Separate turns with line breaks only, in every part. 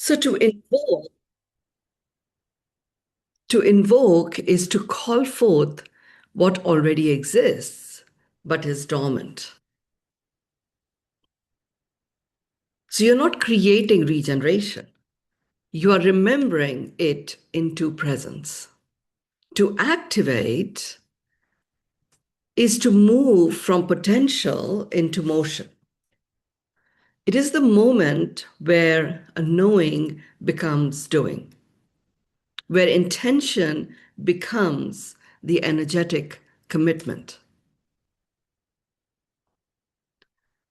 So to invoke is to call forth what already exists but is dormant. So you're not creating regeneration. You are remembering it into presence. To activate is to move from potential into motion. It is the moment where a knowing becomes doing, where intention becomes the energetic commitment.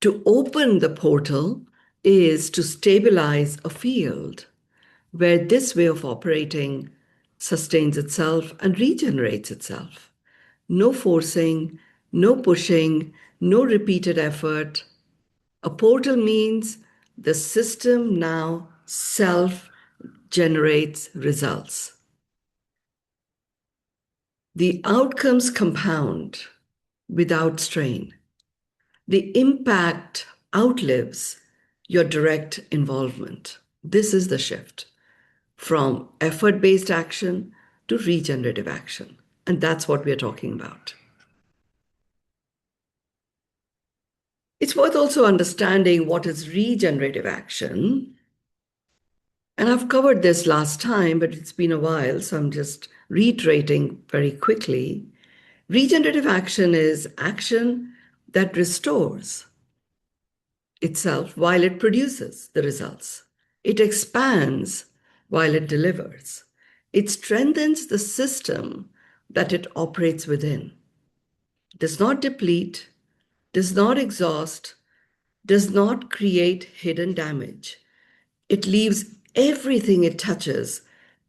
To open the portal is to stabilize a field where this way of operating sustains itself and regenerates itself. No forcing, no pushing, no repeated effort. A portal means the system now self generates results. The outcomes compound without strain. The impact outlives your direct involvement. This is the shift from effort based action to regenerative action. And that's what we're talking about. It's worth also understanding what is regenerative action. And I've covered this last time, but it's been a while, so I'm just reiterating very quickly. Regenerative action is action that restores itself while it produces the results. It expands while it delivers. It strengthens the system that it operates within, does not deplete, does not exhaust, does not create hidden damage. It leaves everything it touches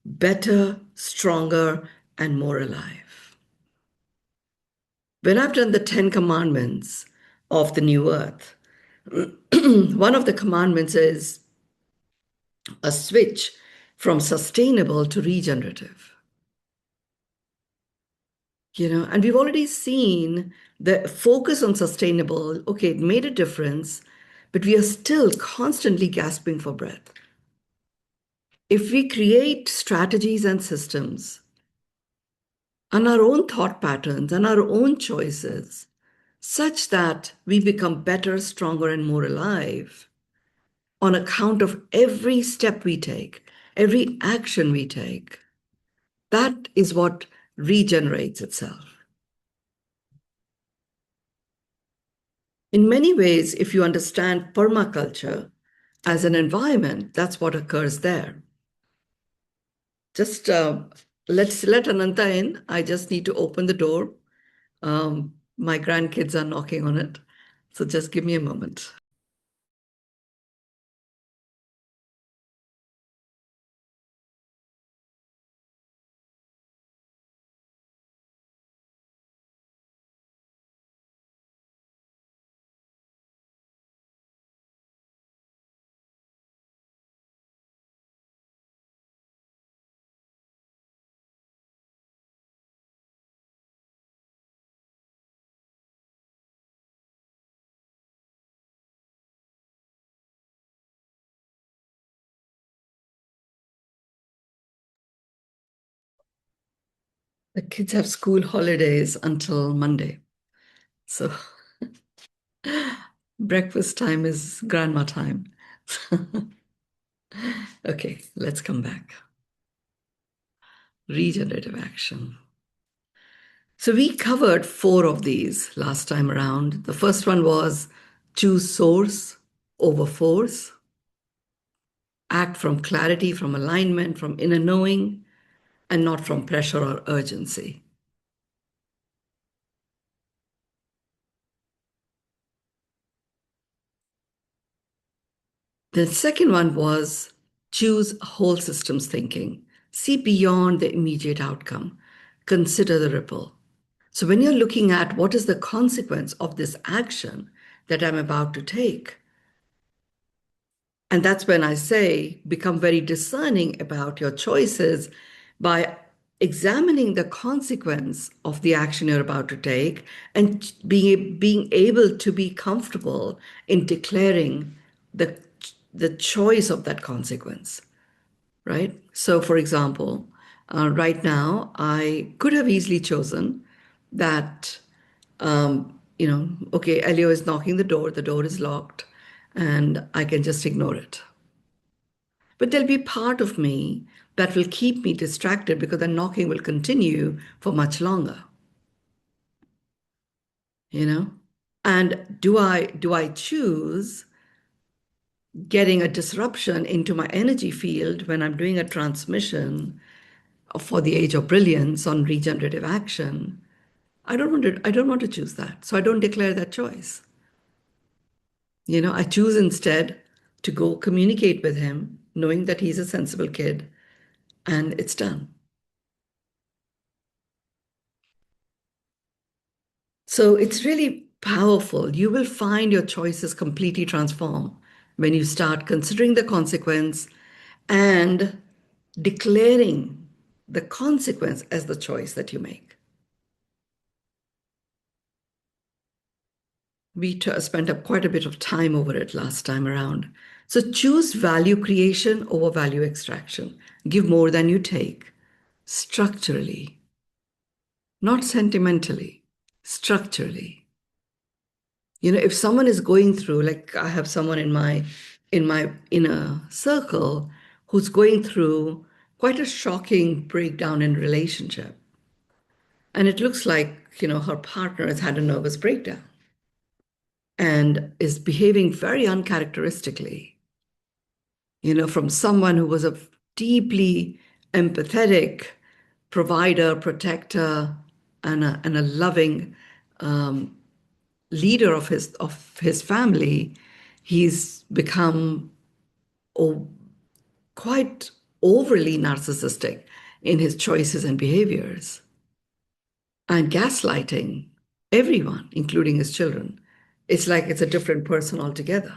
better, stronger, and more alive. When I've done the 10 commandments of the new earth, one of the commandments is a switch from sustainable to regenerative. And we've already seen the focus on sustainable. Okay, it made a difference, but we are still constantly gasping for breath. If we create strategies and systems and our own thought patterns and our own choices such that we become better, stronger, and more alive on account of every step we take, every action we take, that is what regenerates itself. In many ways, if you understand permaculture as an environment, that's what occurs there. Just let's let Ananta in. I just need to open the door. My grandkids are knocking on it. So just give me a moment. The kids have school holidays until Monday. So breakfast time is grandma time. Okay, let's come back. Regenerative action. So we covered 4 of these last time around. The first one was choose source over force, act from clarity, from alignment, from inner knowing, and not from pressure or urgency. The second one was choose whole systems thinking. See beyond the immediate outcome. Consider the ripple. So when you're looking at what is the consequence of this action that I'm about to take, and that's when I say become very discerning about your choices by examining the consequence of the action you're about to take and being able to be comfortable in declaring the choice of that consequence. right? So, for example, right now, I could have easily chosen that, okay, Elio is knocking the door is locked, and I can just ignore it. But there'll be part of me that will keep me distracted because the knocking will continue for much longer, you know? And do I choose getting a disruption into my energy field when I'm doing a transmission for the age of brilliance on regenerative action? I don't want to choose that. So I don't declare that choice. I choose instead to go communicate with him, knowing that he's a sensible kid, and it's done. So it's really powerful. You will find your choices completely transform when you start considering the consequence and declaring the consequence as the choice that you make. We spent up quite a bit of time over it last time around. So choose value creation over value extraction. Give more than you take, structurally, not sentimentally, structurally. If someone is going through, like I have someone in my inner circle who's going through quite a shocking breakdown in relationship. And it looks like, her partner has had a nervous breakdown and is behaving very uncharacteristically, from someone who was a deeply empathetic provider, protector, and a loving leader of his family. He's become quite overly narcissistic in his choices and behaviors and gaslighting everyone, including his children. It's like it's a different person altogether.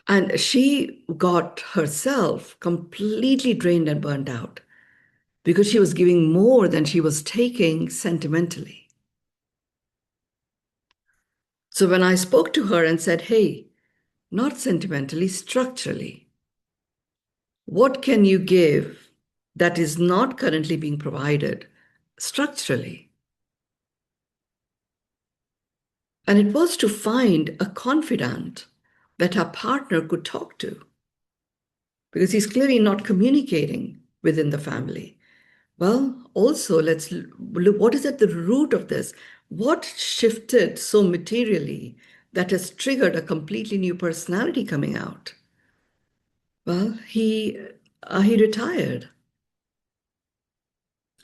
And she got herself completely drained and burnt out because she was giving more than she was taking sentimentally. So when I spoke to her and said, hey, not sentimentally, structurally, what can you give that is not currently being provided structurally? And it was to find a confidant that her partner could talk to because he's clearly not communicating within the family. Well, also, let's look what is at the root of this? What shifted so materially that has triggered a completely new personality coming out? Well, he retired.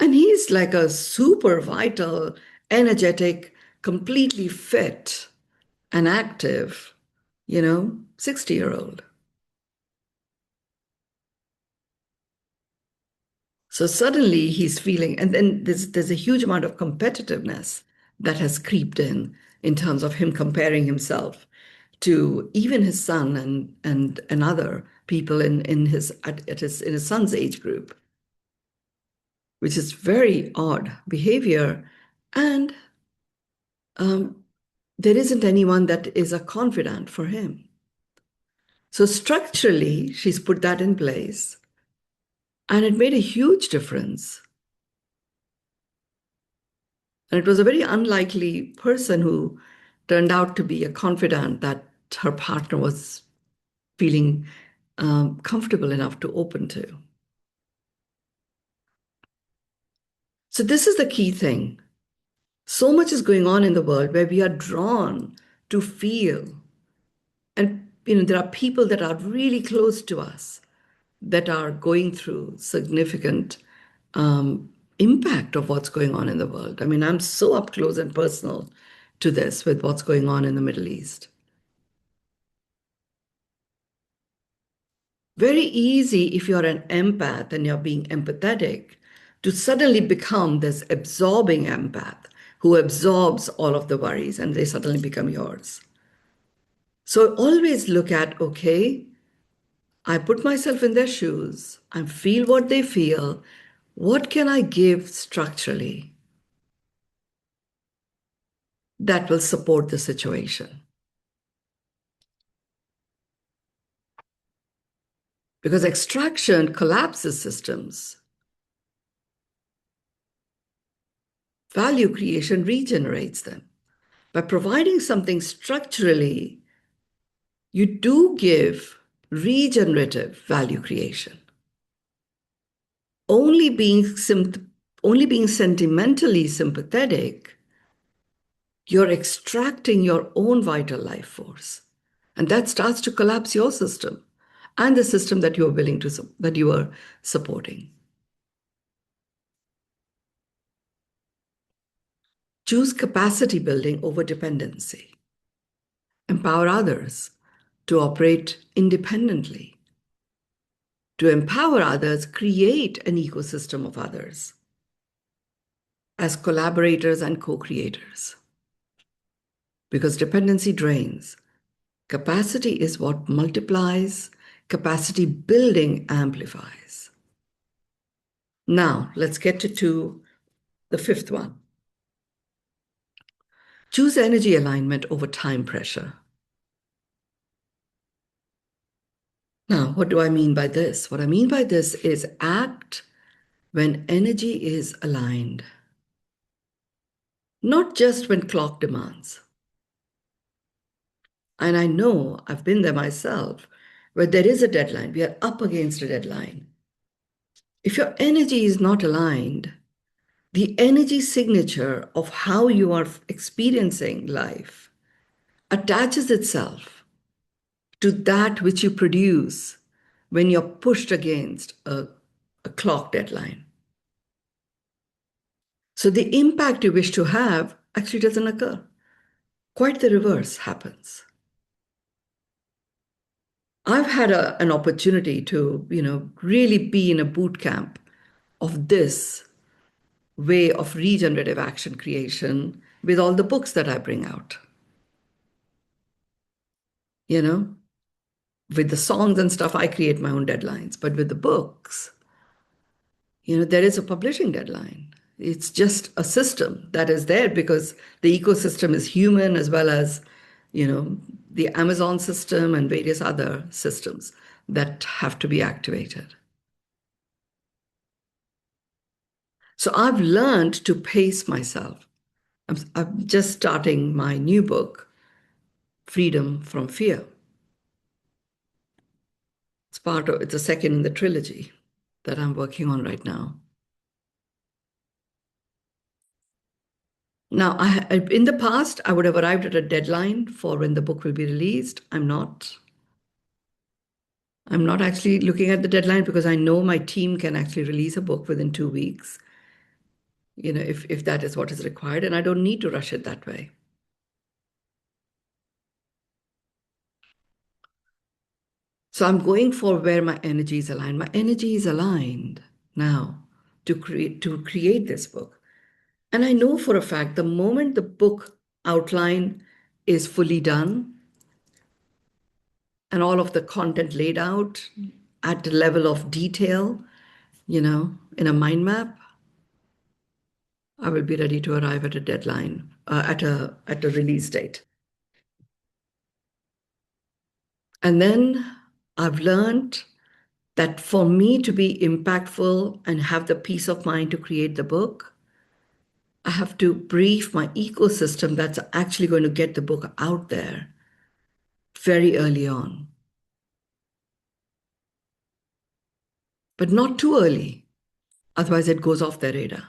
And he's like a super vital, energetic, completely fit and active, 60-year-old. So suddenly he's feeling, and then there's a huge amount of competitiveness that has creeped in terms of him comparing himself to even his son and other people in his son's age group, which is very odd behavior. And um, there isn't anyone that is a confidant for him. So structurally, she's put that in place, and it made a huge difference. And it was a very unlikely person who turned out to be a confidant that her partner was feeling comfortable enough to open to. So, this is the key thing. So much is going on in the world where we are drawn to feel. And there are people that are really close to us that are going through significant impact of what's going on in the world. I mean, I'm so up close and personal to this with what's going on in the Middle East. Very easy if you're an empath and you're being empathetic to suddenly become this absorbing empath who absorbs all of the worries and they suddenly become yours. So always look at, okay, I put myself in their shoes, I feel what they feel. What can I give structurally that will support the situation? Because extraction collapses systems. Value creation regenerates them. By providing something structurally, you do give regenerative value creation. Only being, only being sentimentally sympathetic, you're extracting your own vital life force. And that starts to collapse your system and the system that you are willing to, that you are supporting. Choose capacity building over dependency. Empower others to operate independently. To empower others, create an ecosystem of others as collaborators and co-creators. Because dependency drains. Capacity is what multiplies, capacity building amplifies. Now, let's get to the fifth one. Choose energy alignment over time pressure. Now, what do I mean by this? What I mean by this is act when energy is aligned, not just when clock demands. And I know I've been there myself, where there is a deadline, we are up against a deadline. If your energy is not aligned, the energy signature of how you are experiencing life attaches itself to that which you produce when you're pushed against a clock deadline. So the impact you wish to have actually doesn't occur. Quite the reverse happens. I've had an opportunity to, really be in a boot camp of this way of regenerative action creation with all the books that I bring out. You know, with the songs and stuff, I create my own deadlines. But with the books, there is a publishing deadline. It's just a system that is there because the ecosystem is human as well as, the Amazon system and various other systems that have to be activated. So I've learned to pace myself. I'm just starting my new book, Freedom from Fear. It's the second in the trilogy that I'm working on right now. Now, in the past, I would have arrived at a deadline for when the book will be released. I'm not. I'm not actually looking at the deadline because I know my team can actually release a book within 2 weeks, if that is what is required, and I don't need to rush it that way. So I'm going for where my energy is aligned. My energy is aligned now to create this book. And I know for a fact the moment the book outline is fully done and all of the content laid out at the level of detail, in a mind map, I will be ready to arrive at a deadline, at a release date. And then I've learned that for me to be impactful and have the peace of mind to create the book, I have to brief my ecosystem that's actually going to get the book out there very early on. But not too early, otherwise it goes off their radar.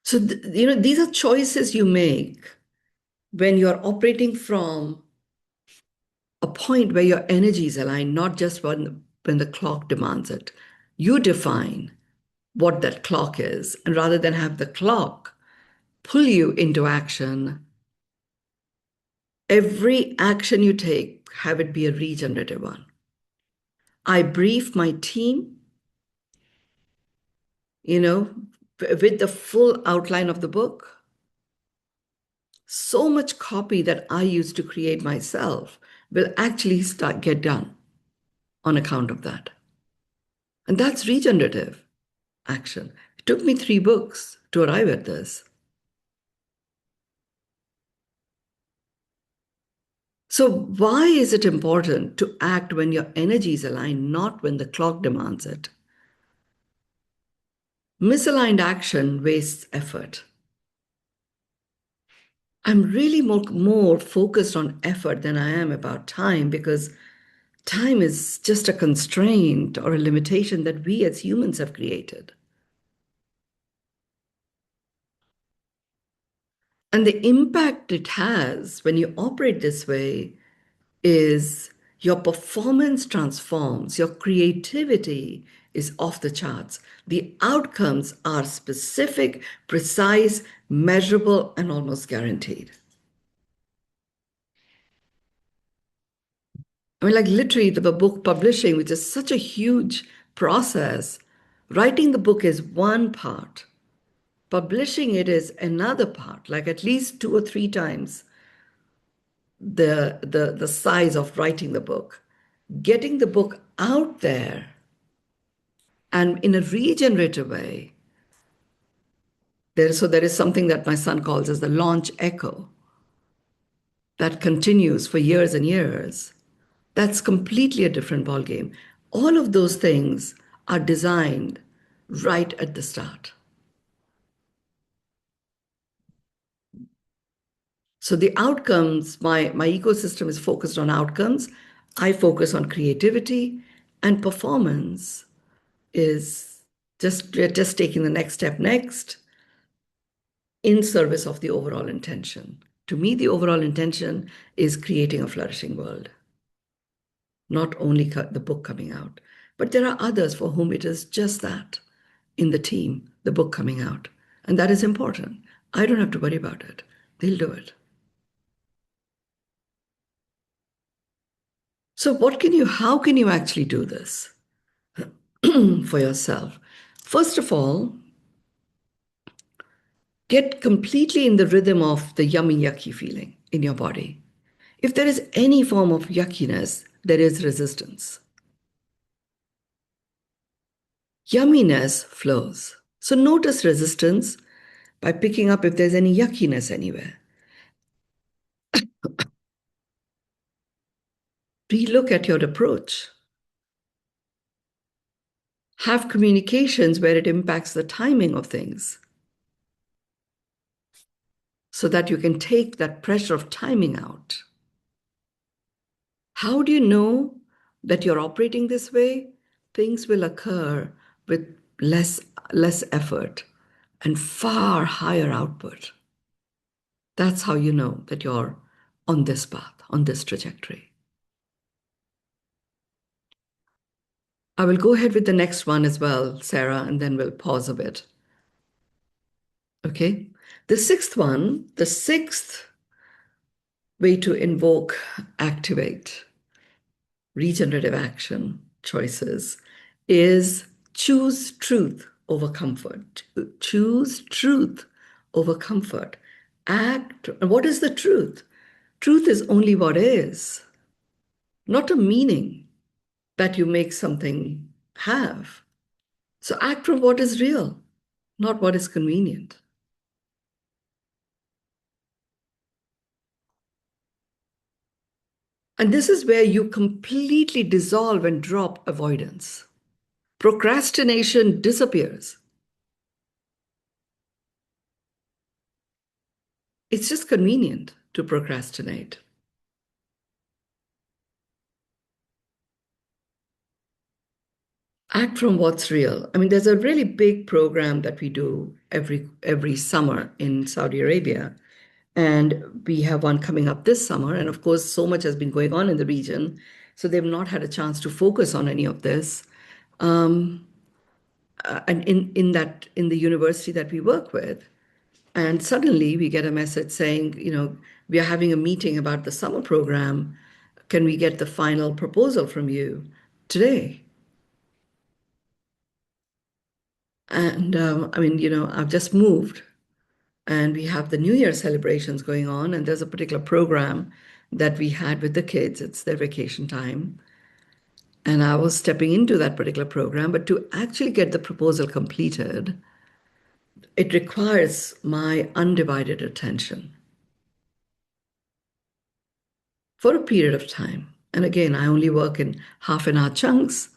So, these are choices you make when you're operating from a point where your energy is aligned, not just when the clock demands it. You define what that clock is, and rather than have the clock pull you into action, every action you take, have it be a regenerative one. I brief my team, with the full outline of the book. So much copy that I used to create myself will actually get done on account of that. And that's regenerative action. It took me 3 books to arrive at this. So, why is it important to act when your energy is aligned, not when the clock demands it? Misaligned action wastes effort. I'm really more focused on effort than I am about time because time is just a constraint or a limitation that we as humans have created. And the impact it has when you operate this way is your performance transforms, your creativity is off the charts. The outcomes are specific, precise, measurable, and almost guaranteed. I mean, like literally, the book publishing, which is such a huge process, writing the book is one part, publishing it is another part, like at least two or three times the size of writing the book. Getting the book out there and in a regenerative way. There is something that my son calls as the launch echo that continues for years and years. That's completely a different ballgame. All of those things are designed right at the start. So the outcomes, my ecosystem is focused on outcomes. I focus on creativity, and performance is just taking the next step next in service of the overall intention. To me, the overall intention is creating a flourishing world, not only the book coming out. But there are others for whom it is just that in the team, the book coming out. And that is important. I don't have to worry about it. They'll do it. So how can you actually do this for yourself? First of all, get completely in the rhythm of the yummy, yucky feeling in your body. If there is any form of yuckiness, there is resistance. Yumminess flows. So notice resistance by picking up if there's any yuckiness anywhere. Relook at your approach. Have communications where it impacts the timing of things so that you can take that pressure of timing out. How do you know that you're operating this way? Things will occur with less, less effort and far higher output. That's how you know that you're on this path, on this trajectory. I will go ahead with the next one as well, Sarah, and then we'll pause a bit. Okay. The sixth way to invoke, activate regenerative action choices is choose truth over comfort. Choose truth over comfort. Act. What is the truth? Truth is only what is, not a meaning that you make something have. So act from what is real, not what is convenient. And this is where you completely dissolve and drop avoidance. Procrastination disappears. It's just convenient to procrastinate. Act from what's real. I mean, there's a really big program that we do every summer in Saudi Arabia. And we have one coming up this summer. And of course, so much has been going on in the region. So they've not had a chance to focus on any of this. And in the university that we work with. And suddenly we get a message saying, we are having a meeting about the summer program. Can we get the final proposal from you today? And I mean, I've just moved and we have the New Year celebrations going on. And there's a particular program that we had with the kids. It's their vacation time. And I was stepping into that particular program. But to actually get the proposal completed, it requires my undivided attention. for a period of time. And again, I only work in half an hour chunks.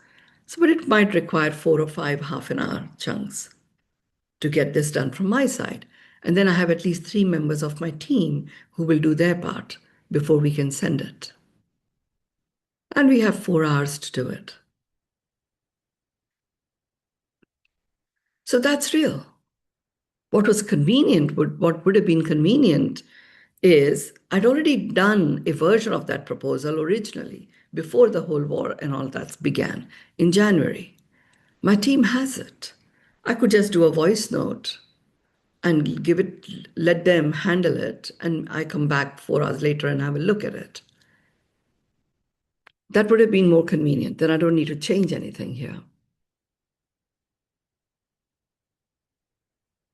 So, but it might require 4 or 5 half an hour chunks to get this done from my side. And then I have at least 3 members of my team who will do their part before we can send it. And we have 4 hours to do it. So that's real. What would have been convenient is I'd already done a version of that proposal originally before the whole war and all that began in January. My team has it. I could just do a voice note and give it, let them handle it, and I come back 4 hours later and have a look at it. That would have been more convenient. Then I don't need to change anything here.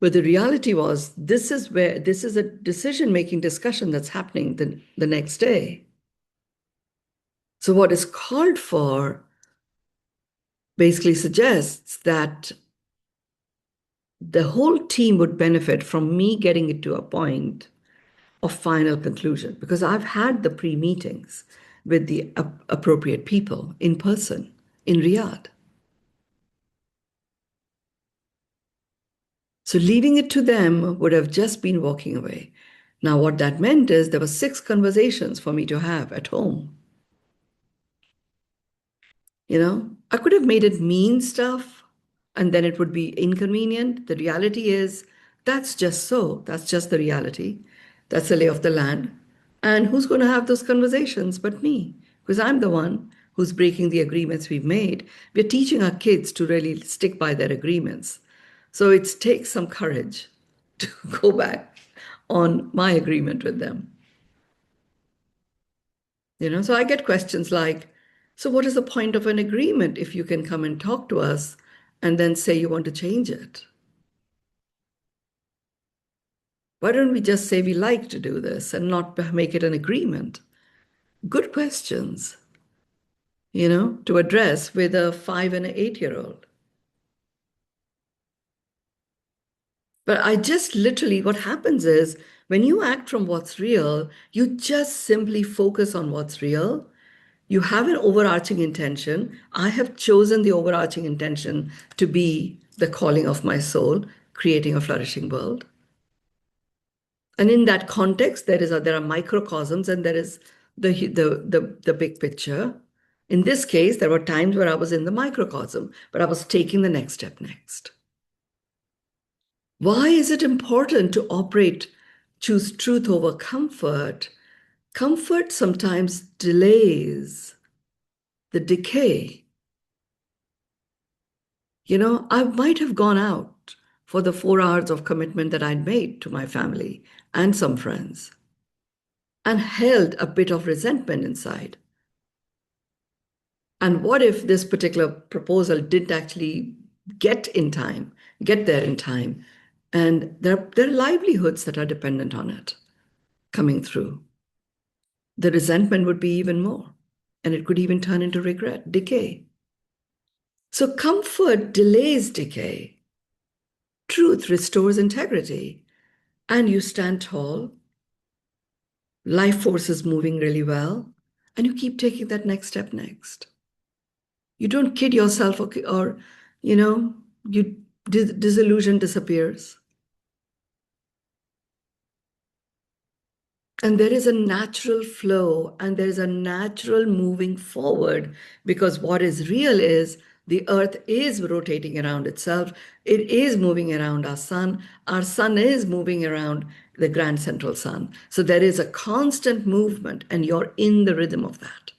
But the reality was, this is a decision-making discussion that's happening the next day. So what is called for basically suggests that the whole team would benefit from me getting it to a point of final conclusion, because I've had the pre-meetings with the appropriate people in person in Riyadh. So leaving it to them would have just been walking away. Now, what that meant is there were 6 conversations for me to have at home. I could have made it mean stuff and then it would be inconvenient. The reality is that's just so. That's just the reality. That's the lay of the land. And who's going to have those conversations but me? Because I'm the one who's breaking the agreements we've made. We're teaching our kids to really stick by their agreements. So it takes some courage to go back on my agreement with them. So I get questions like, so what is the point of an agreement if you can come and talk to us and then say you want to change it? Why don't we just say we like to do this and not make it an agreement? Good questions, to address with a 5 and an 8-year-old. But I just literally, what happens is when you act from what's real, you just simply focus on what's real. You have an overarching intention. I have chosen the overarching intention to be the calling of my soul, creating a flourishing world. And in that context, there are microcosms and there is the big picture. In this case, there were times where I was in the microcosm, but I was taking the next step next. Why is it important to choose truth over comfort? Comfort sometimes delays the decay. I might have gone out for the 4 hours of commitment that I'd made to my family and some friends and held a bit of resentment inside. And what if this particular proposal didn't actually get there in time? And there are livelihoods that are dependent on it coming through. The resentment would be even more, and it could even turn into regret, decay. So comfort delays decay. Truth restores integrity, and you stand tall. Life force is moving really well, and you keep taking that next step next. You don't kid yourself or you disillusion disappears. And there is a natural flow and there is a natural moving forward, because what is real is the earth is rotating around itself. It is moving around our sun. Our sun is moving around the grand central sun. So there is a constant movement and you're in the rhythm of that.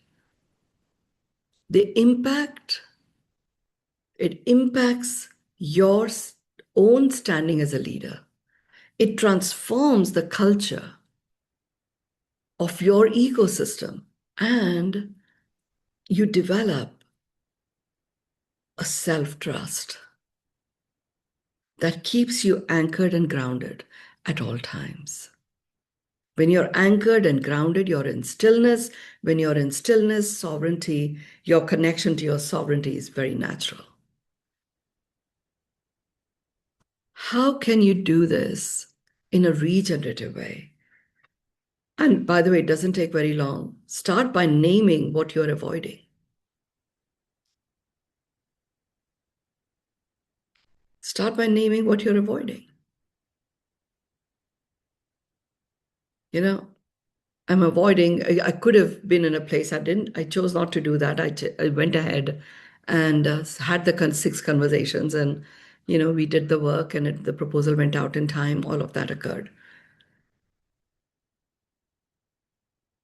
The impact, it impacts your own standing as a leader. It transforms the culture of your ecosystem, and you develop a self-trust that keeps you anchored and grounded at all times. When you're anchored and grounded, you're in stillness. When you're in stillness, sovereignty, your connection to your sovereignty is very natural. How can you do this in a regenerative way? And by the way, it doesn't take very long. Start by naming what you're avoiding. Start by naming what you're avoiding. You know, I'm avoiding, I could have been in a place I didn't, I chose not to do that. I went ahead and had the six conversations, and, we did the work, and the proposal went out in time. All of that occurred.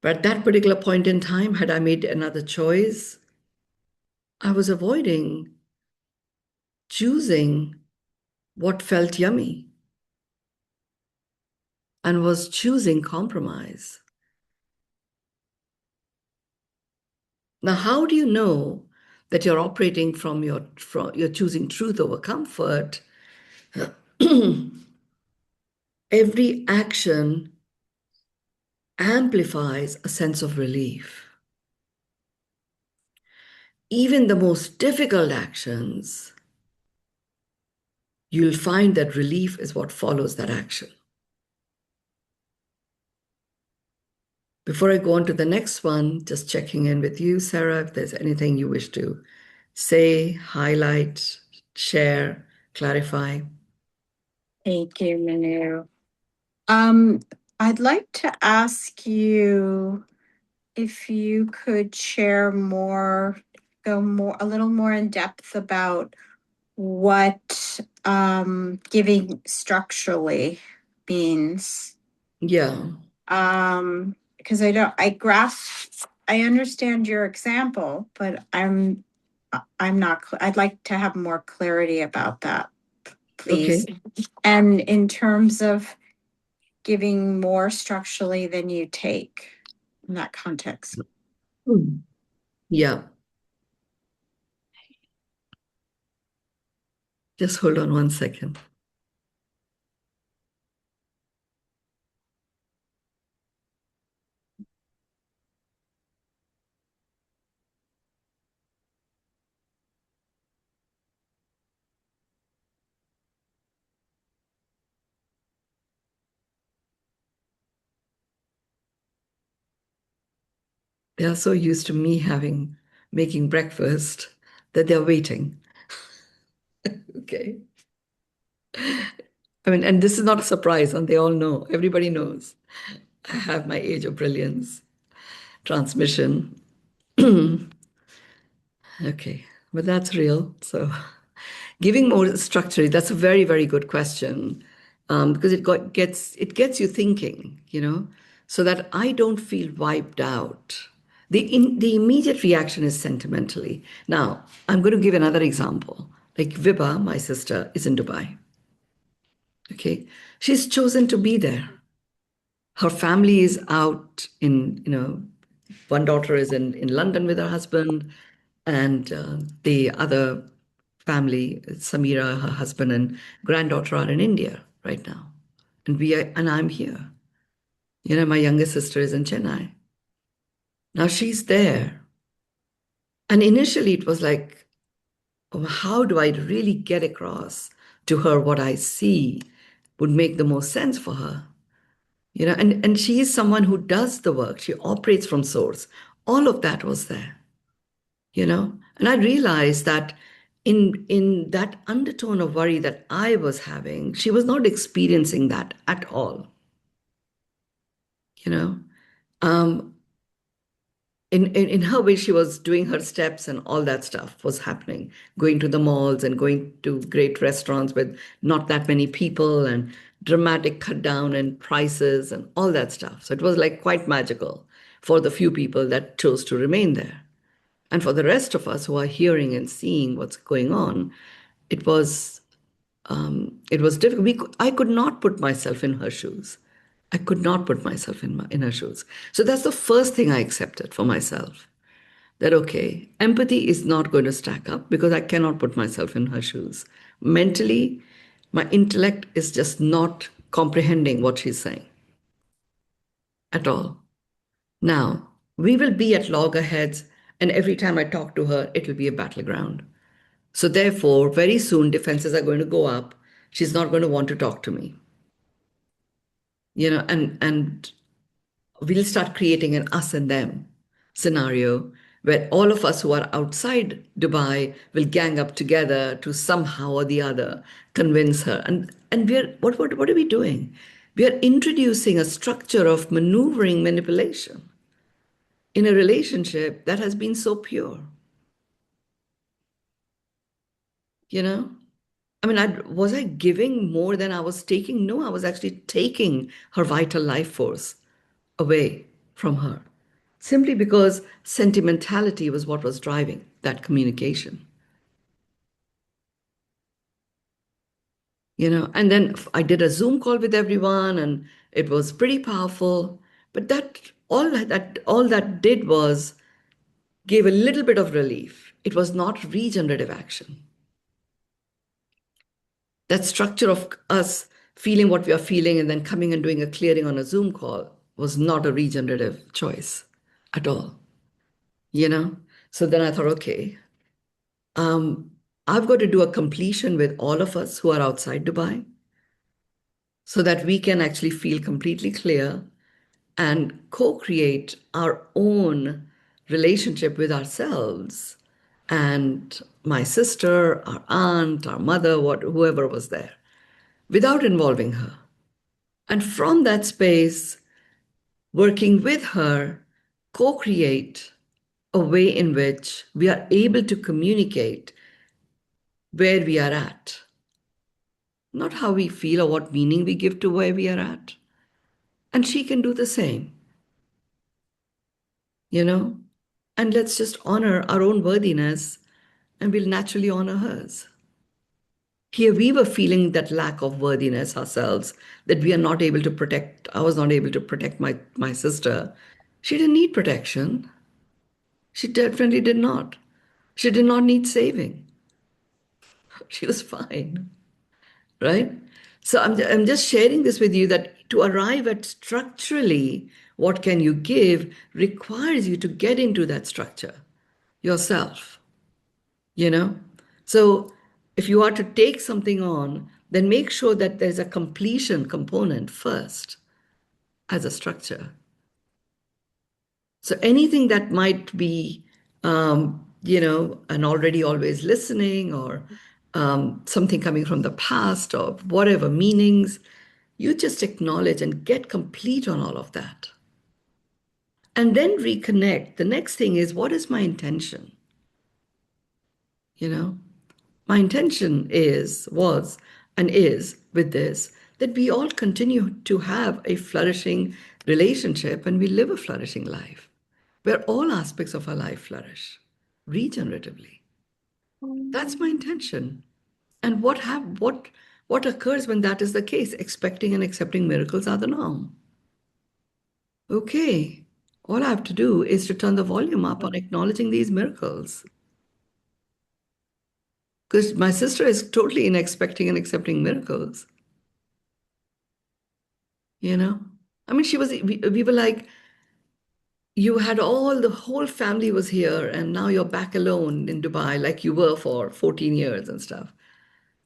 But at that particular point in time, had I made another choice, I was avoiding choosing what felt yummy and was choosing compromise. Now, how do you know that you're operating from you're choosing truth over comfort? Every action amplifies a sense of relief. Even the most difficult actions, you'll find that relief is what follows that action. Before I go on to the next one, just checking in with you, Sarah, if there's anything you wish to say, highlight, share, clarify.
Thank you, Manu. Um, I'd like to ask you if you could share more, a little more in depth about what giving structurally means.
Yeah.
Because I understand your example, but I'm not, I'd like to have more clarity about that, please.
Okay.
And in terms of giving more structurally than you take in that context.
Hmm. Yeah. Just hold on one second. They are so used to me making breakfast that they're waiting. Okay. I mean, and this is not a surprise, and they all know, everybody knows. I have my age of brilliance transmission. Okay, but that's real. So, giving more structure, that's a very, very good question, because it gets you thinking, so that I don't feel wiped out. The immediate reaction is sentimentally. Now, I'm going to give another example. Like Viba, my sister, is in Dubai. Okay, she's chosen to be there. Her family is out one daughter is in London with her husband, and the other family, Samira, her husband, and granddaughter are in India right now. And I'm here. My younger sister is in Chennai. Now she's there. And initially it was like, oh, how do I really get across to her what I see would make the most sense for her? And she is someone who does the work. She operates from source. All of that was there. And I realized that in that undertone of worry that I was having, she was not experiencing that at all. you know um in her way, she was doing her steps, and all that stuff was happening, going to the malls and going to great restaurants with not that many people, and dramatic cut down in prices and all that stuff. So it was like quite magical for the few people that chose to remain there. And for the rest of us who are hearing and seeing what's going on, it was it was difficult. I could not put myself in her shoes. I could not put myself in her shoes. So that's the first thing I accepted for myself. That okay, empathy is not going to stack up because I cannot put myself in her shoes. Mentally, my intellect is just not comprehending what she's saying at all. Now, we will be at loggerheads, and every time I talk to her, it will be a battleground. So, therefore, very soon defenses are going to go up. She's not going to want to talk to me. And we'll start creating an us and them scenario where all of us who are outside Dubai will gang up together to somehow or the other convince her. And what are we doing? We are introducing a structure of maneuvering manipulation in a relationship that has been so pure. You know? I mean, was I giving more than I was taking? No, I was actually taking her vital life force away from her simply because sentimentality was what was driving that communication. And then I did a Zoom call with everyone, and it was pretty powerful. But all that did was gave a little bit of relief. It was not regenerative action. That structure of us feeling what we are feeling and then coming and doing a clearing on a Zoom call was not a regenerative choice at all. So then I thought, okay, um, I've got to do a completion with all of us who are outside Dubai so that we can actually feel completely clear and co-create our own relationship with ourselves and my sister, our aunt, our mother, whoever was there, without involving her. And from that space, working with her, co-create a way in which we are able to communicate where we are at, not how we feel or what meaning we give to where we are at. And she can do the same, you know? And let's just honor our own worthiness and we'll naturally honor hers. Here we were feeling that lack of worthiness ourselves, that we are not able to protect, I was not able to protect my sister. She didn't need protection. She definitely did not. She did not need saving. She was fine, right? So I'm just sharing this with you that to arrive at structurally what can you give requires you to get into that structure yourself, you know? So if you are to take something on, then make sure that there's a completion component first as a structure. So anything that might be, an already always listening or something coming from the past or whatever meanings, you just acknowledge and get complete on all of that. And then reconnect. The next thing is, what is my intention? You know, my intention and is with this that we all continue to have a flourishing relationship and we live a flourishing life where all aspects of our life flourish regeneratively. That's my intention. And what occurs when that is the case? Expecting and accepting miracles are the norm. Okay, all I have to do is to turn the volume up on acknowledging these miracles. Because my sister is totally in expecting and accepting miracles. You know? I mean, we were like, you had the whole family was here, and now you're back alone in Dubai, like you were for 14 years and stuff.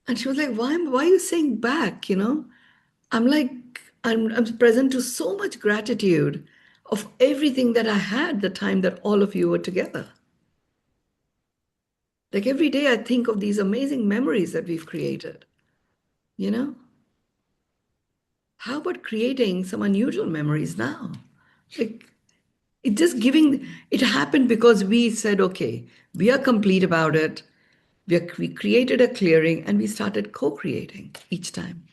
And she was like, why are you saying back? I'm like, I'm present to so much gratitude of everything that I had the time that all of you were together. Like every day I think of these amazing memories that we've created, you know? How about creating some unusual memories now? Like it happened because we said, okay, we are complete about it. We created a clearing and we started co-creating each time.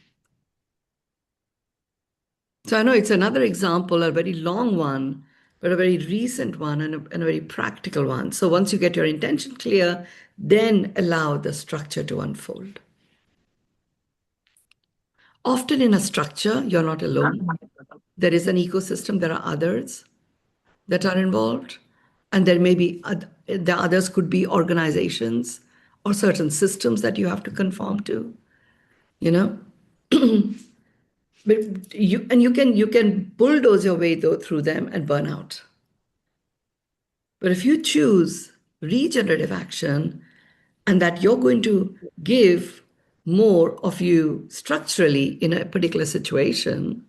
So I know it's another example, a very long one, but a very recent one and a very practical one. So once you get your intention clear, then allow the structure to unfold. Often in a structure, you're not alone. There is an ecosystem, there are others that are involved, and there may be the others could be organizations or certain systems that you have to conform to, you know. But you can bulldoze your way though through them and burn out. But if you choose regenerative action and that you're going to give more of you structurally in a particular situation,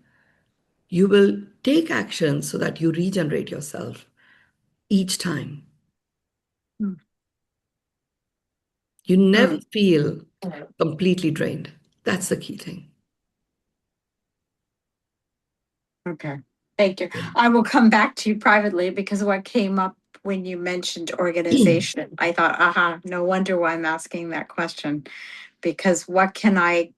you will Take action so that you regenerate yourself each time. You never feel completely drained. That's the key thing.
Okay. Thank you. I will come back to you privately because what came up when you mentioned organization, I thought, aha, no wonder why I'm asking that question. Because what can I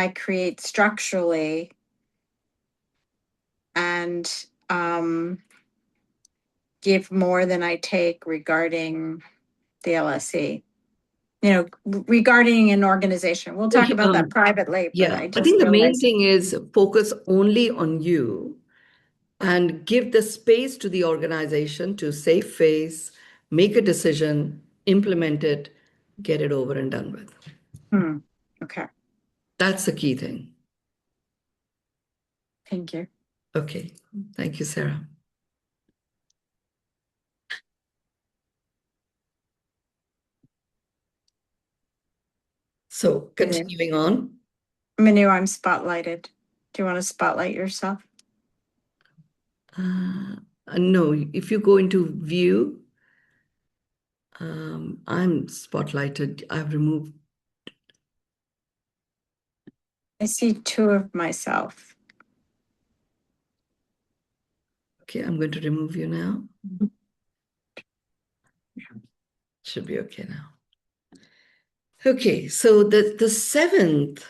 create structurally and give more than I take regarding the LSE? Regarding an organization. We'll talk about that privately, but
Yeah,
I
I
just
think the main
realized.
thing is focus only on you and give the space to the organization to save face, make a decision, implement it, get it over and done with.
Okay.
That's the key thing.
Thank you.
Okay. Thank you, Sarah. So continuing on.
Mynoo, I'm spotlighted. Do you want to spotlight yourself?
No, if you go into view, I'm spotlighted. I've removed.
I see two of myself.
Okay, I'm going to remove you now. Should be okay now. Okay, so the seventh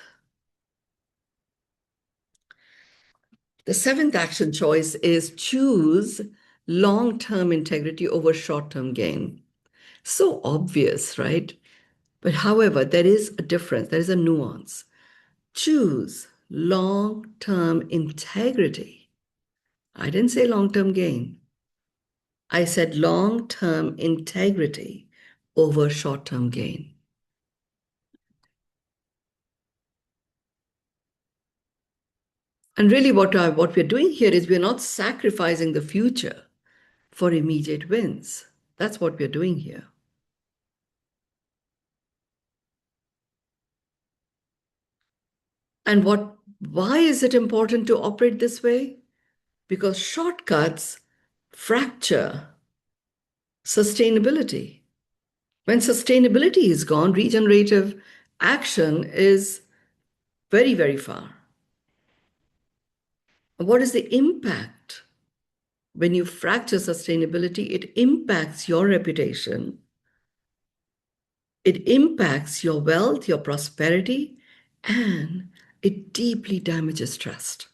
action choice is choose long-term integrity over short-term gain. So obvious, right? But however, there is a difference, there is a nuance. Choose long-term integrity. I didn't say long-term gain. I said long-term integrity over short-term gain. And really what we're doing here is we're not sacrificing the future for immediate wins. That's what we're doing here. And why is it important to operate this way? Because shortcuts fracture sustainability. When sustainability is gone, regenerative action is very, very far. What is the impact? When you fracture sustainability, it impacts your reputation. It impacts your wealth, your prosperity, and it deeply damages trust.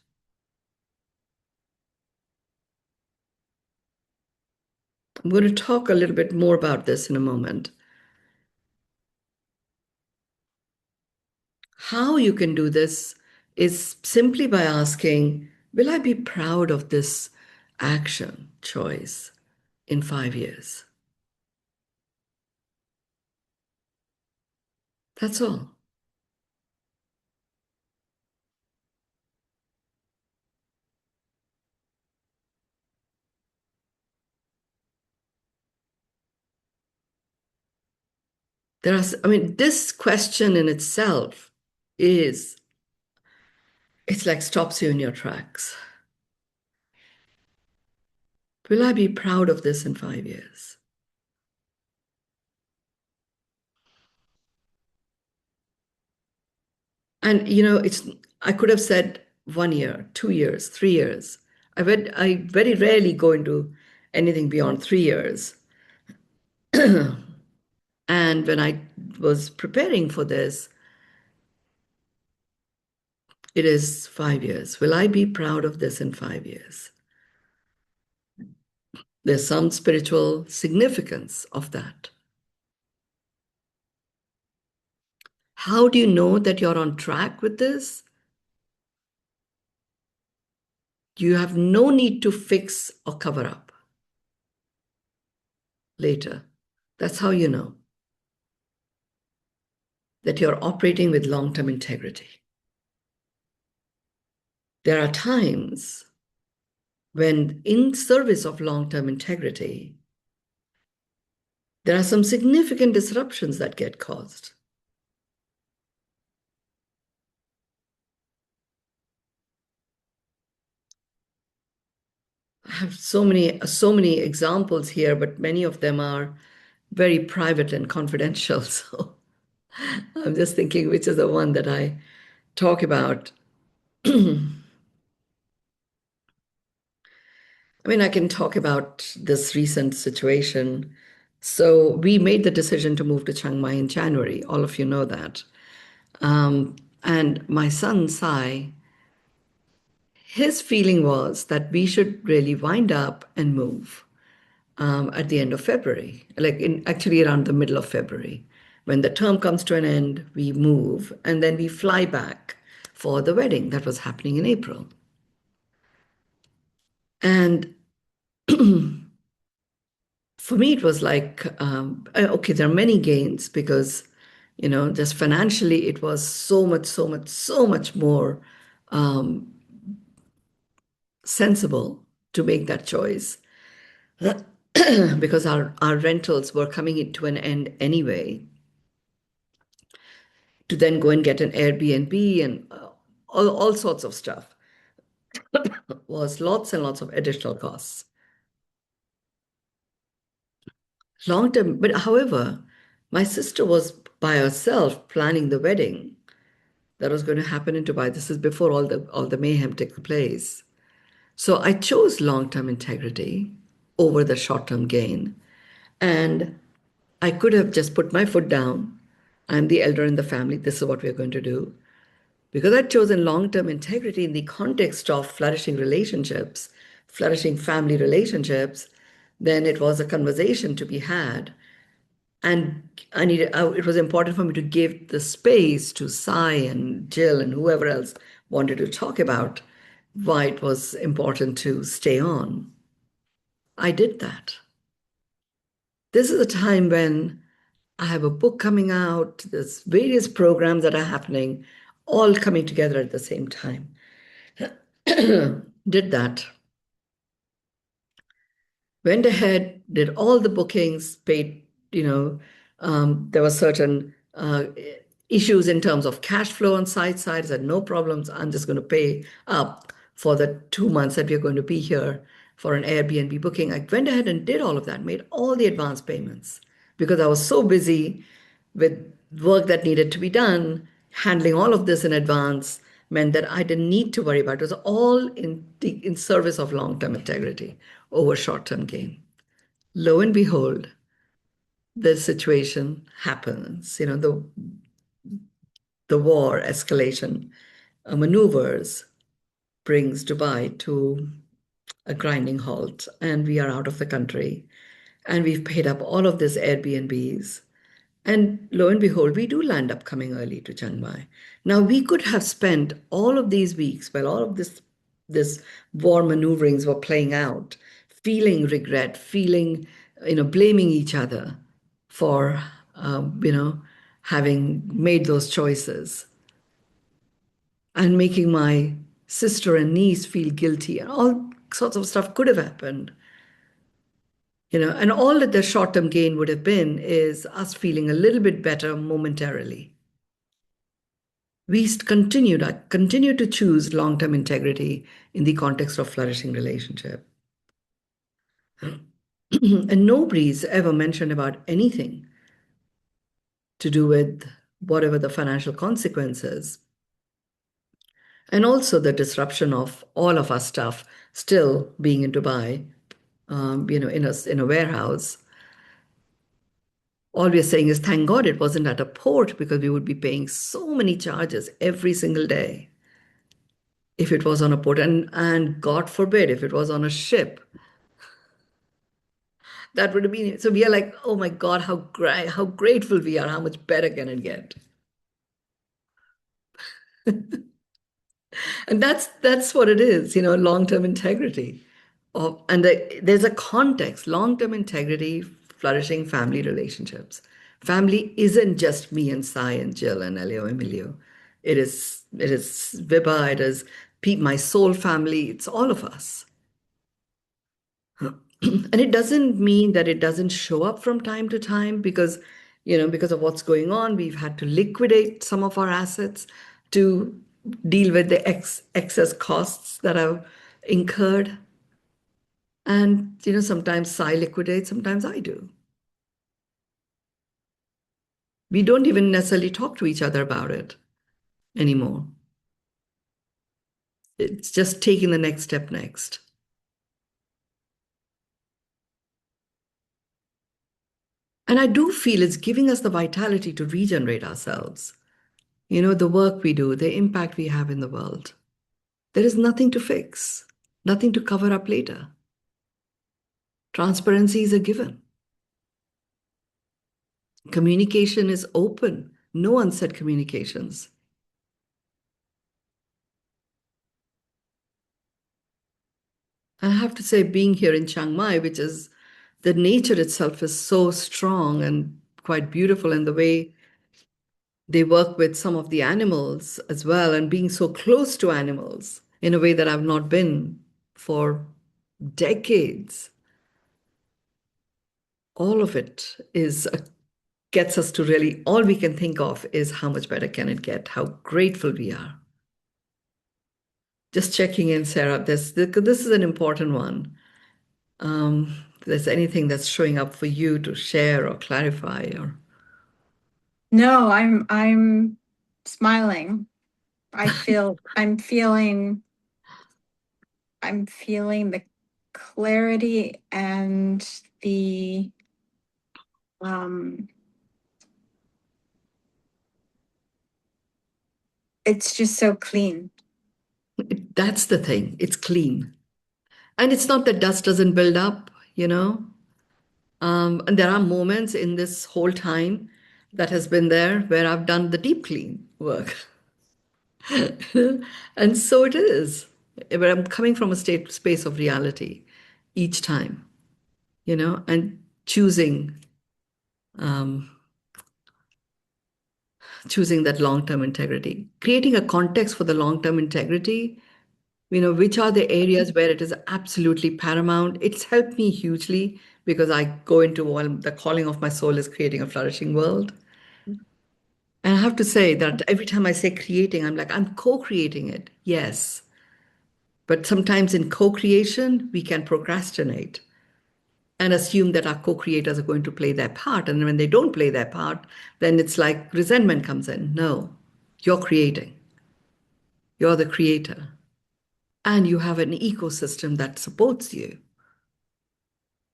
I'm going to talk a little bit more about this in a moment. How you can do this is simply by asking, will I be proud of this action choice in 5 years? That's all. This question in itself it's like stops you in your tracks. Will I be proud of this in 5 years? And I could have said 1 year, 2 years, 3 years. I very rarely go into anything beyond 3 years. And when I was preparing for this, it is 5 years. Will I be proud of this in 5 years? There's some spiritual significance of that. How do you know that you're on track with this? You have no need to fix or cover up later. That's how you know that you're operating with long-term integrity. There are times when, in service of long-term integrity, there are some significant disruptions that get caused. I have so many examples here, but many of them are very private and confidential. So I'm just thinking which is the one that I talk about. I mean, I can talk about this recent situation. So we made the decision to move to Chiang Mai in January. All of you know that. And my son, Sai, his feeling was that we should really wind up and move at the end of February, like in actually around the middle of February. When the term comes to an end, we move and then we fly back for the wedding that was happening in April. And for me, it was like, okay, there are many gains because, just financially, it was so much, so much, so much more sensible to make that choice because our rentals were coming into an end anyway, to then go and get an Airbnb and all sorts of stuff was lots and lots of additional costs. Long term, but however, my sister was by herself planning the wedding that was going to happen in Dubai. This is before all the mayhem took place. So I chose long-term integrity over the short-term gain. And I could have just put my foot down. I'm the elder in the family. This is what we're going to do. Because I'd chosen long-term integrity in the context of flourishing relationships, flourishing family relationships, then it was a conversation to be had. And it was important for me to give the space to Sai and Jill and whoever else wanted to talk about why it was important to stay on. I did that. This is a time when I have a book coming out, there's various programs that are happening, all coming together at the same time. Did that. Went ahead, did all the bookings, paid, there were certain issues in terms of cash flow on side. I said, no problems. I'm just going to pay up for the 2 months that we're going to be here for an Airbnb booking. I went ahead and did all of that, made all the advance payments because I was so busy with work that needed to be done. Handling all of this in advance meant that I didn't need to worry about it. It was all in service of long-term integrity over short-term gain. Lo and behold, the situation happens. The war escalation maneuvers brings Dubai to a grinding halt, and we are out of the country. And we've paid up all of these Airbnbs. And lo and behold, we do land up coming early to Chiang Mai. Now, we could have spent all of these weeks while all of this war maneuverings were playing out, feeling regret, feeling, blaming each other for, having made those choices and making my sister and niece feel guilty, and all sorts of stuff could have happened. And all that the short-term gain would have been is us feeling a little bit better momentarily. I continue to choose long-term integrity in the context of flourishing relationship. And nobody's ever mentioned about anything to do with whatever the financial consequences. And also the disruption of all of our stuff still being in Dubai, in a warehouse. All we're saying is, thank God it wasn't at a port because we would be paying so many charges every single day if it was on a port. And God forbid, if it was on a ship, that would have been. So we are like, oh my God, how grateful we are. How much better can it get? And that's what it is, long-term integrity. And there's a context, long-term integrity, flourishing family relationships. Family isn't just me and Sai and Jill and Elio Emilio. It is Vibha, it is my soul family, it's all of us. And it doesn't mean that it doesn't show up from time to time because of what's going on. We've had to liquidate some of our assets to deal with the excess costs that have incurred. And, sometimes Sai liquidates, sometimes I do. We don't even necessarily talk to each other about it anymore. It's just taking the next step next. And I do feel it's giving us the vitality to regenerate ourselves. The work we do, the impact we have in the world. There is nothing to fix, nothing to cover up later. Transparency is a given. Communication is open. No unsaid communications. I have to say, being here in Chiang Mai, which is the nature itself is so strong and quite beautiful, and the way they work with some of the animals as well, and being so close to animals in a way that I've not been for decades. All of it gets us to really, all we can think of is how much better can it get, how grateful we are. Just checking in, Sarah, this is an important one. If there's anything that's showing up for you to share or clarify or.
No, I'm smiling. I'm feeling the clarity and the um it's just so clean.
That's the thing. It's clean. And it's not that dust doesn't build up, you know. And there are moments in this whole time that has been there where I've done the deep clean work. And so it is. But I'm coming from a space of reality each time, and um, choosing that long-term integrity, creating a context for the long-term integrity, which are the areas where it is absolutely paramount. It's helped me hugely because I go into, well, the calling of my soul is creating a flourishing world. And I have to say that every time I say creating, I'm like, I'm co-creating it. Yes. But sometimes in co-creation, we can procrastinate and assume that our co-creators are going to play their part. And when they don't play their part, then it's like resentment comes in. No, you're creating. You're the creator. And you have an ecosystem that supports you.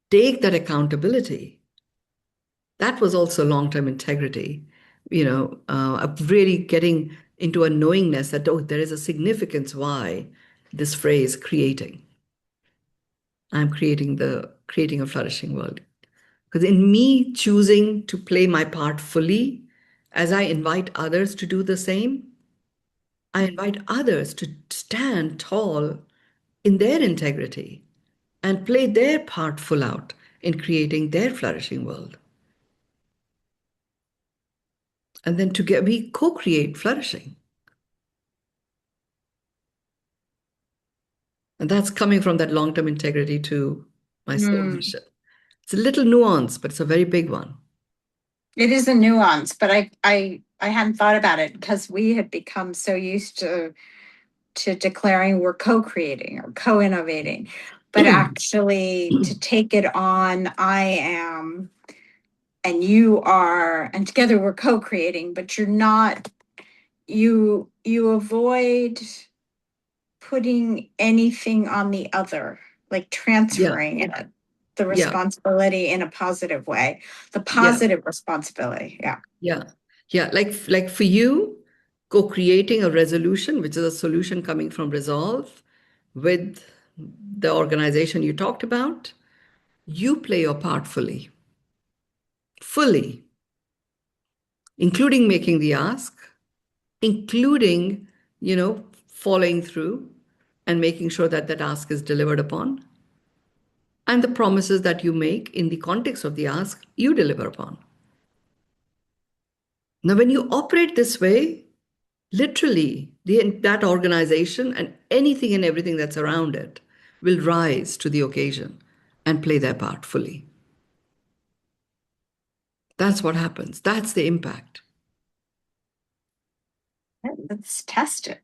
Take that accountability. That was also long-term integrity, of really getting into a knowingness that, oh, there is a significance why this phrase creating. I'm creating a flourishing world. Because in me choosing to play my part fully, as I invite others to do the same, I invite others to stand tall in their integrity and play their part full out in creating their flourishing world. And then together we co-create flourishing. And that's coming from that long-term integrity to my soul
Mm.
mission. It's a little nuance, but it's a very big one.
It is a nuance, but I hadn't thought about it because we had become so used to declaring we're co-creating or co-innovating, but actually to take it on, I am and you are, and together we're co-creating, but you're not, you avoid putting anything on the other, like
Yeah,
transferring it, the
yeah,
responsibility in a positive way, the
yeah,
positive responsibility. Yeah.
yeah, yeah. Like for you, co-creating a resolution, which is a solution coming from resolve with the organization you talked about, you play your part fully, including making the ask, including, following through and making sure that that ask is delivered upon. And the promises that you make in the context of the ask, you deliver upon. Now, when you operate this way, literally, that organization and anything and everything that's around it will rise to the occasion and play their part fully. That's what happens. That's the impact.
Let's test it.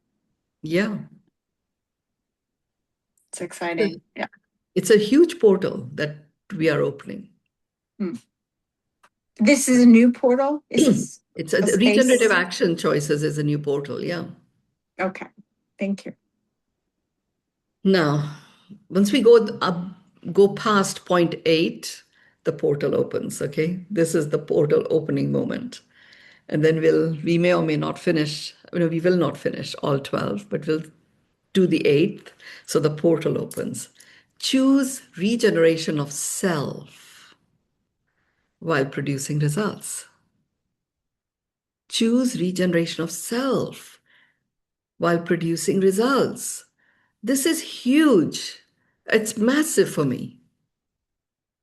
Yeah.
It's exciting. Yeah.
It's a huge portal that we are opening.
Hmm. This is a new portal? Is this
It's
a
Regenerative
space?
Action Choices is a new portal, yeah.
Okay, thank you.
Now, once we go past point 8, the portal opens, okay? This is the portal opening moment. And then we may or may not finish, we will not finish all 12, but we'll do the 8th. So the portal opens. Choose regeneration of self while producing results. Choose regeneration of self while producing results. This is huge. It's massive for me.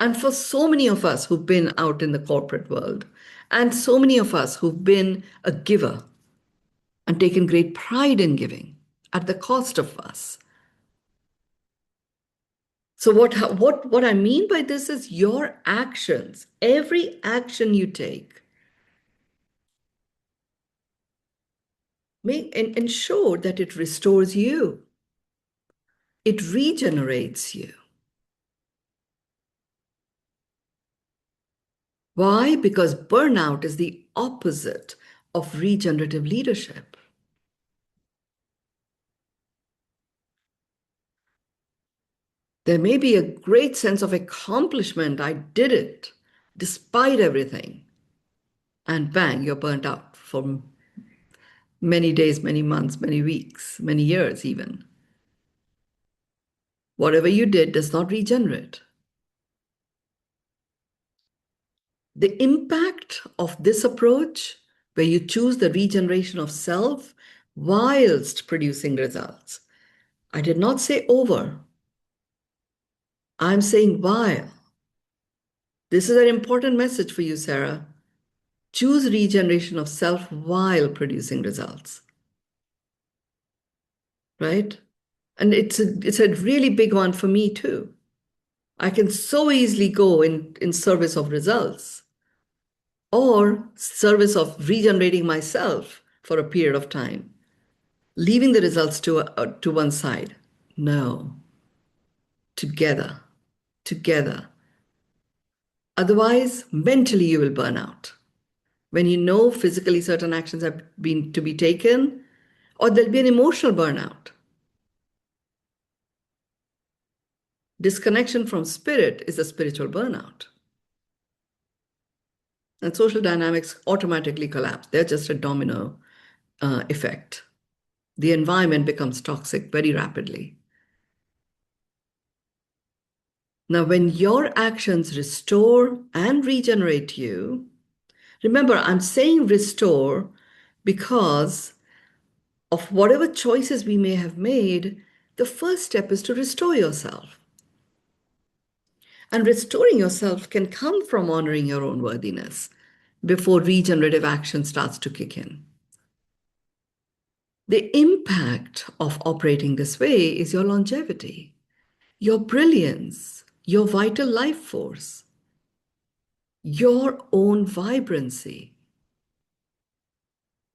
And for so many of us who've been out in the corporate world, and so many of us who've been a giver and taken great pride in giving at the cost of us. So what I mean by this is your actions, every action you take, make and ensure that it restores you. It regenerates you. Why? Because burnout is the opposite of regenerative leadership. There may be a great sense of accomplishment. I did it despite everything. And bang, you're burnt out for many days, many months, many weeks, many years, even. Whatever you did does not regenerate. The impact of this approach, where you choose the regeneration of self whilst producing results. I did not say over. I'm saying while. This is an important message for you, Sarah. Choose regeneration of self while producing results, right? And it's a really big one for me too. I can so easily go in service of results or service of regenerating myself for a period of time, leaving the results to one side. No, together, together. Otherwise, mentally you will burn out. When you know physically certain actions have been to be taken, or there'll be an emotional burnout. Disconnection from spirit is a spiritual burnout. And social dynamics automatically collapse. They're just a domino effect. The environment becomes toxic very rapidly. Now, when your actions restore and regenerate you, remember, I'm saying restore because of whatever choices we may have made, the first step is to restore yourself. And restoring yourself can come from honoring your own worthiness before regenerative action starts to kick in. The impact of operating this way is your longevity, your brilliance, your vital life force, your own vibrancy.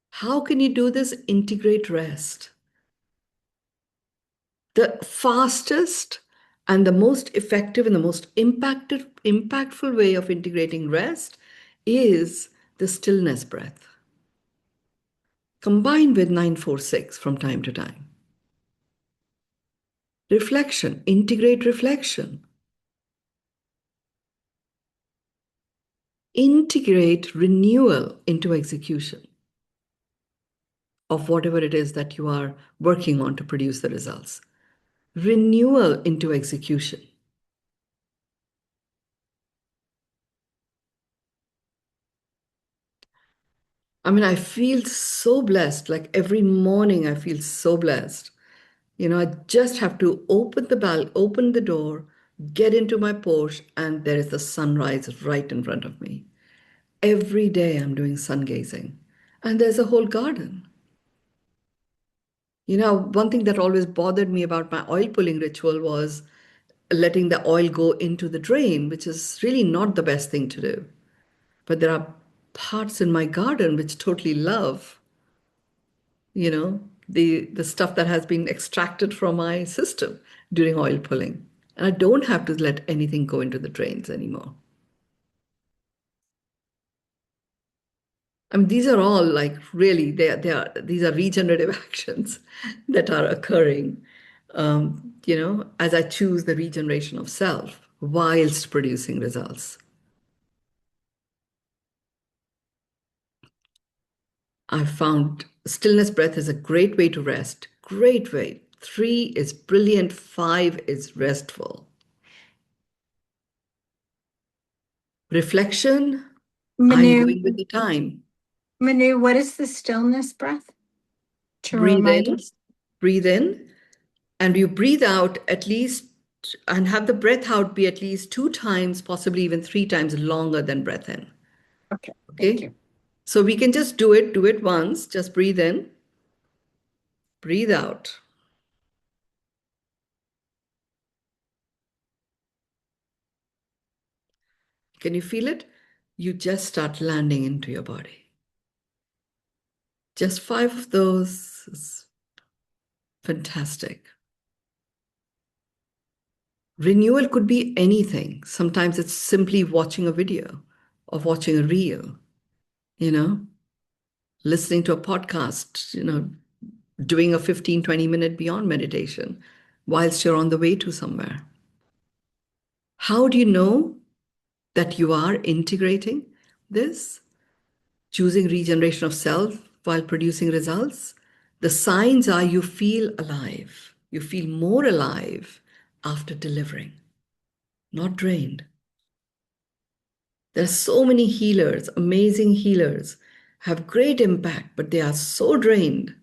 How can you do this? Integrate rest. The fastest and the most effective and the most impactful way of integrating rest is the stillness breath, combined with 946 from time to time. Reflection, integrate reflection. Integrate renewal into execution of whatever it is that you are working on to produce the results. Renewal into execution. I mean, I feel so blessed. Like every morning, I feel so blessed. I just have to open the door, get into my Porsche, and there is the sunrise right in front of me. Every day I'm doing sun gazing, and there's a whole garden. One thing that always bothered me about my oil pulling ritual was letting the oil go into the drain, which is really not the best thing to do. But there are parts in my garden which totally love, the stuff that has been extracted from my system during oil pulling. And I don't have to let anything go into the drains anymore. I mean, these are all like really, these are regenerative actions that are occurring, as I choose the regeneration of self whilst producing results. I've found stillness breath is a great way to rest. Great way. 3 is brilliant. 5 is restful. Reflection, I'm
Manu,
going with the time.
Manu, what is the stillness breath? To
Breathe
remind
in,
us.
breathe in, and you breathe out at least, and have the breath out be at least 2 times, possibly even 3 times longer than breath in.
Okay, thank
Okay.
you.
So we can just do it once. Just breathe in, breathe out. Can you feel it? You just start landing into your body. Just 5 of those is fantastic. Renewal could be anything. Sometimes it's simply watching a video or watching a reel, you know, listening to a podcast, doing a 15, 20-minute beyond meditation whilst you're on the way to somewhere. How do you know that you are integrating this? Choosing regeneration of self while producing results? The signs are you feel alive. You feel more alive after delivering, not drained. There are so many healers, amazing healers, have great impact, but they are so drained.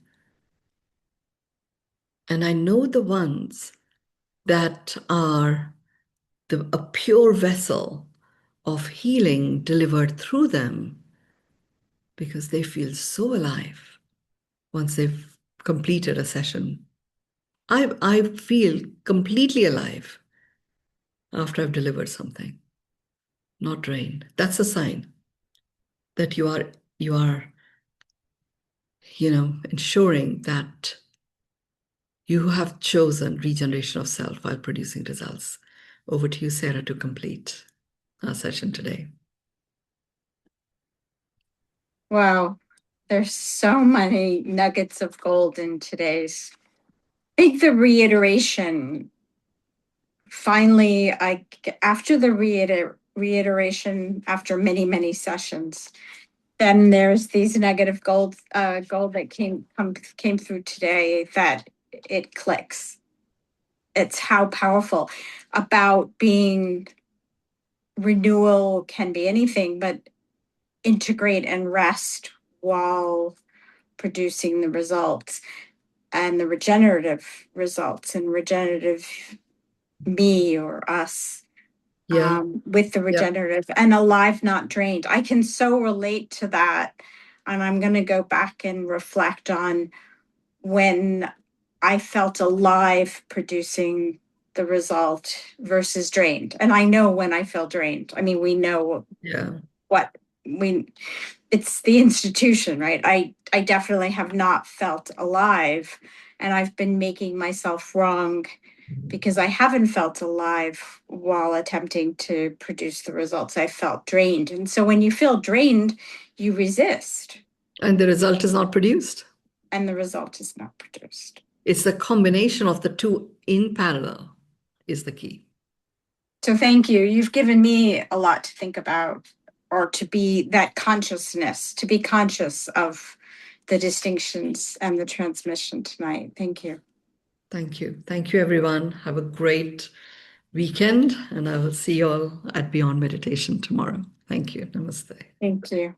And I know the ones that are a pure vessel of healing delivered through them because they feel so alive once they've completed a session. I feel completely alive after I've delivered something, not drained. That's a sign that you are ensuring that you have chosen regeneration of self while producing results. Over to you, Sarah, to complete our session today.
Wow, there's so many nuggets of gold in today's. I think the reiteration, finally, after the reiteration, after many, many sessions, then there's these negative gold that came through today that it clicks. It's how powerful about being renewal can be anything, but integrate and rest while producing the results and the regenerative results and regenerative me or us,
Yeah,
with the
yeah,
regenerative and alive, not drained. I can so relate to that. And I'm going to go back and reflect on when I felt alive producing the result versus drained. And I know when I feel drained. I mean, we know
yeah.
what we it's the institution, right? I definitely have not felt alive, and I've been making myself wrong because I haven't felt alive while attempting to produce the results. I felt drained. And so when you feel drained, you resist,
And the result is not produced.
and the result is not produced.
It's the combination of the two in parallel is the key.
So thank you. You've given me a lot to think about, or to be that consciousness, to be conscious of the distinctions and the transmission tonight. Thank you.
Thank you. Thank you, everyone. Have a great weekend, and I will see you all at Beyond Meditation tomorrow. Thank you. Namaste.
Thank you.